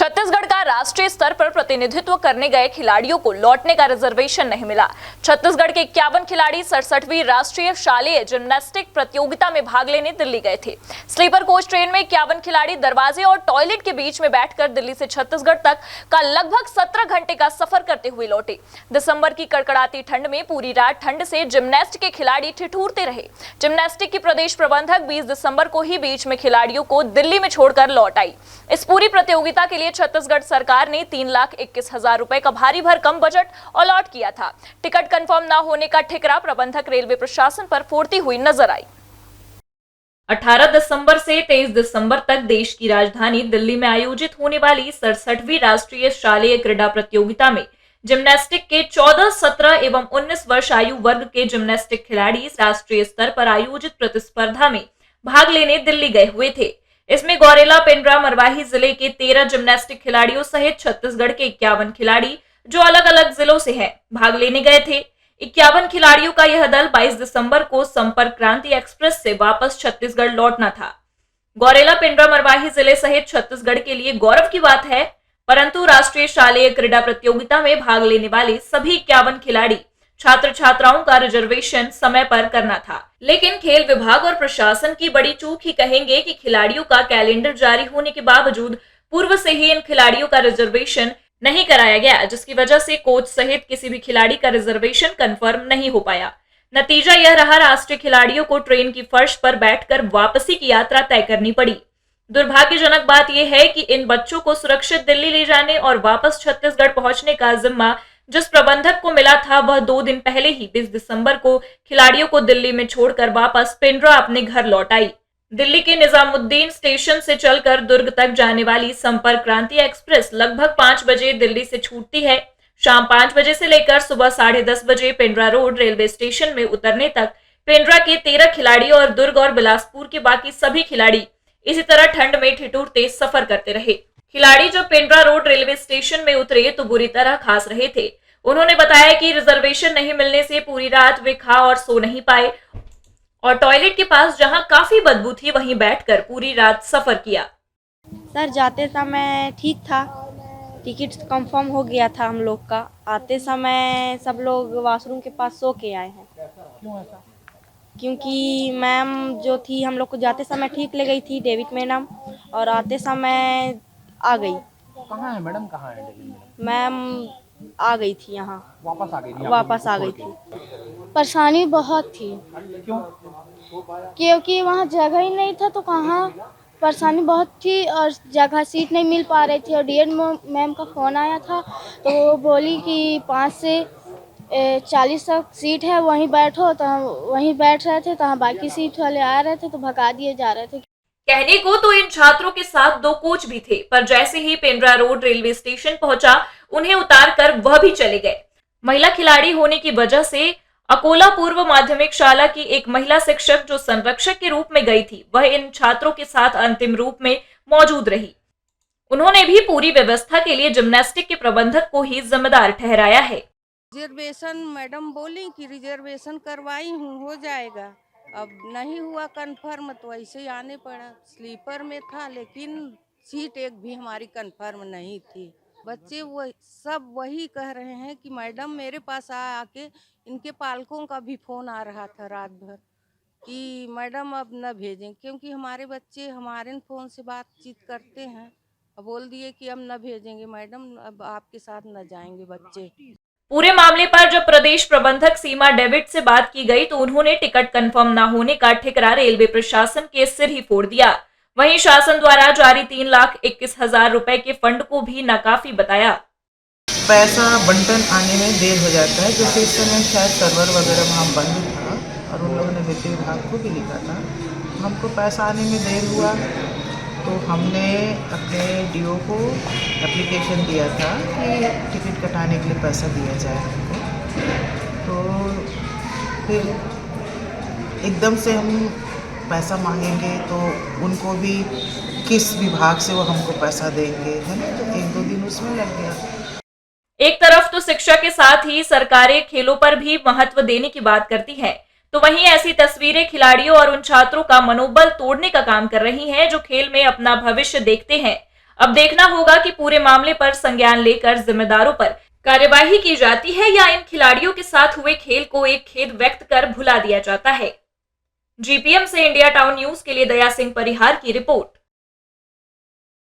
छत्तीसगढ़ का राष्ट्रीय स्तर पर प्रतिनिधित्व करने गए खिलाड़ियों को लौटने का रिजर्वेशन नहीं मिला। छत्तीसगढ़ के 51 खिलाड़ी 67वीं राष्ट्रीय शालेय जिम्नास्टिक प्रतियोगिता में भाग लेने दिल्ली गए थे। स्लीपर कोच ट्रेन में 51 खिलाड़ी दरवाजे और टॉयलेट के बीच में बैठकर दिल्ली से छत्तीसगढ़ तक का लगभग 17 घंटे का सफर करते हुए लौटे। दिसंबर की कड़कड़ाती ठंड में पूरी रात ठंड से जिम्नास्ट के खिलाड़ी ठिठुरते रहे। जिम्नास्टिक की प्रदेश प्रबंधक 20 दिसंबर को ही बीच में खिलाड़ियों को दिल्ली में छोड़कर लौट आई। इस पूरी प्रतियोगिता के लिए छत्तीसगढ़ सरकार ने 3,21,000 रुपए का भारी भरकम बजट अलॉट किया था। टिकट कंफर्म न होने का ठिकरा प्रबंधक रेलवे प्रशासन पर फोड़ती हुई नजर आई। 18 दिसंबर से 23 दिसंबर तक देश की राजधानी दिल्ली में आयोजित होने वाली 67वीं राष्ट्रीय शालेय क्रीड़ा प्रतियोगिता में जिम्नास्टिक के 14, 17 एवं 19 वर्ष आयु वर्ग के जिम्नास्टिक खिलाड़ी राष्ट्रीय स्तर पर आयोजित प्रतिस्पर्धा में भाग लेने दिल्ली गए हुए थे। इसमें गौरेला, पेंड्रा, मरवाही जिले के 13 जिम्नास्टिक खिलाड़ियों सहित छत्तीसगढ़ के 51 खिलाड़ी जो अलग अलग जिलों से हैं भाग लेने गए थे। 51 खिलाड़ियों का यह दल 22 दिसंबर को संपर्क क्रांति एक्सप्रेस से वापस छत्तीसगढ़ लौटना था। गौरेला, पेंड्रा, मरवाही जिले सहित छत्तीसगढ़ के लिए गौरव की बात है, परंतु राष्ट्रीय शालेय क्रीड़ा प्रतियोगिता में भाग लेने वाले सभी 51 खिलाड़ी छात्र छात्राओं का रिजर्वेशन समय पर करना था। लेकिन खेल विभाग और प्रशासन की बड़ी चूक ही कहेंगे कि खिलाड़ियों का कैलेंडर जारी होने के बावजूद पूर्व से ही इन खिलाड़ियों का रिजर्वेशन नहीं कराया गया, जिसकी वजह से कोच सहित किसी भी खिलाड़ी का रिजर्वेशन कंफर्म नहीं हो पाया। नतीजा यह रहा, राष्ट्रीय खिलाड़ियों को ट्रेन की फर्श पर बैठकर वापसी की यात्रा तय करनी पड़ी। दुर्भाग्यजनक बात यह है कि इन बच्चों को सुरक्षित दिल्ली ले जाने और वापस छत्तीसगढ़ पहुंचने का जिम्मा जिस प्रबंधक को मिला था, वह 2 दिन पहले ही 20 दिसंबर को खिलाड़ियों को दिल्ली में छोड़कर वापस पेंड्रा अपने घर लौट आई। दिल्ली के निजामुद्दीन स्टेशन से चलकर दुर्ग तक जाने वाली संपर्क क्रांति एक्सप्रेस लगभग 5 बजे दिल्ली से छूटती है। शाम 5 बजे से लेकर सुबह 10:30 बजे पेंड्रा रोड रेलवे स्टेशन में उतरने तक पेंड्रा के 13 खिलाड़ी और दुर्ग और बिलासपुर के बाकी सभी खिलाड़ी इसी तरह ठंड में ठिठुरते सफर करते रहे। खिलाड़ी जब पेंड्रा रोड रेलवे स्टेशन में उतरे तो बुरी तरह खास रहे थे। उन्होंने बताया कि रिजर्वेशन नहीं मिलने से पूरी रात वे खा और सो नहीं पाए और टॉयलेट के पास जहां काफी बदबू थी वहीं बैठकर पूरी रात सफर किया। सर, जाते समय ठीक था, टिकट कंफर्म हो गया था हम लोग का। आते समय सब लोग वॉशरूम के पास सो के आए हैं। क्यों ऐसा? क्योंकि मैम जो थी हम लोग को जाते समय ठीक ले गई थी, डेविड मैडम, और आते समय आ गई। कहाँ है मैडम, कहाँ है डेविड मैडम? मैम आ गई थी यहाँ, वापस आ गई थी? वापस आ गई थी। परेशानी बहुत थी क्यों? क्योंकि वहाँ जगह ही नहीं था, तो कहाँ परेशानी बहुत थी और जगह सीट नहीं मिल पा रही थी। और डीएड मैम का फ़ोन आया था तो वो बोली कि 5 से 40 तक सीट है, वहीं बैठो। तो हम वहीं बैठ रहे थे, तो हम बाकी सीट वाले आ रहे थे तो भगा दिए जा रहे थे। कहने को तो इन छात्रों के साथ 2 कोच भी थे, पर जैसे ही पेंड्रा रोड रेलवे स्टेशन पहुंचा उन्हें उतारकर वह भी चले गए। महिला खिलाड़ी होने की वजह से अकोला पूर्व माध्यमिक शाला की एक महिला शिक्षक जो संरक्षक के रूप में गई थी, वह इन छात्रों के साथ अंतिम रूप में मौजूद रही। उन्होंने भी पूरी व्यवस्था के लिए जिम्नास्टिक के प्रबंधक को ही जिम्मेदार ठहराया है। रिजर्वेशन मैडम बोली कि रिजर्वेशन करवाई हूँ, हो जाएगा। अब नहीं हुआ कंफर्म तो ऐसे ही आने पड़ा। स्लीपर में था लेकिन सीट एक भी हमारी कंफर्म नहीं थी। बच्चे वो सब वही कह रहे हैं कि मैडम मेरे पास आके इनके पालकों का भी फ़ोन आ रहा था रात भर कि मैडम अब न भेजें, क्योंकि हमारे बच्चे हमारे फ़ोन से बातचीत करते हैं। अब बोल दिए कि अब न भेजेंगे मैडम, अब आपके साथ न जाएंगे बच्चे। पूरे मामले पर जब प्रदेश प्रबंधक सीमा डेविड से बात की गई तो उन्होंने टिकट कंफर्म न होने का ठिकरा रेलवे प्रशासन के सिर ही फोड़ दिया। वहीं शासन द्वारा जारी 3,21,000 रुपए के फंड को भी नाकाफी बताया। पैसा बंटन आने में देर हो जाता है, जैसे इस समय शायद सर्वर वगैरह वहाँ बंद था और उन लोगों ने वित्त विभाग को भी लिखा था। हमको पैसा आने में देर हुआ तो हमने अपने डीओ को एप्लीकेशन दिया था कि टिकट कटाने के लिए पैसा दिया जाए हमको। तो फिर एकदम से हम पैसा मांगेंगे तो उनको भी किस विभाग से वो हमको पैसा देंगे, है ना। तो 1-2 दिन उसमें लग गया। एक तरफ तो शिक्षा के साथ ही सरकारें खेलों पर भी महत्व देने की बात करती है, तो वहीं ऐसी तस्वीरें खिलाड़ियों और उन छात्रों का मनोबल तोड़ने का काम कर रही हैं जो खेल में अपना भविष्य देखते हैं। अब देखना होगा कि पूरे मामले पर संज्ञान लेकर जिम्मेदारों पर कार्यवाही की जाती है या इन खिलाड़ियों के साथ हुए खेल को एक खेद व्यक्त कर भुला दिया जाता है। जीपीएम से इंडिया टाउन न्यूज के लिए दया सिंह परिहार की रिपोर्ट।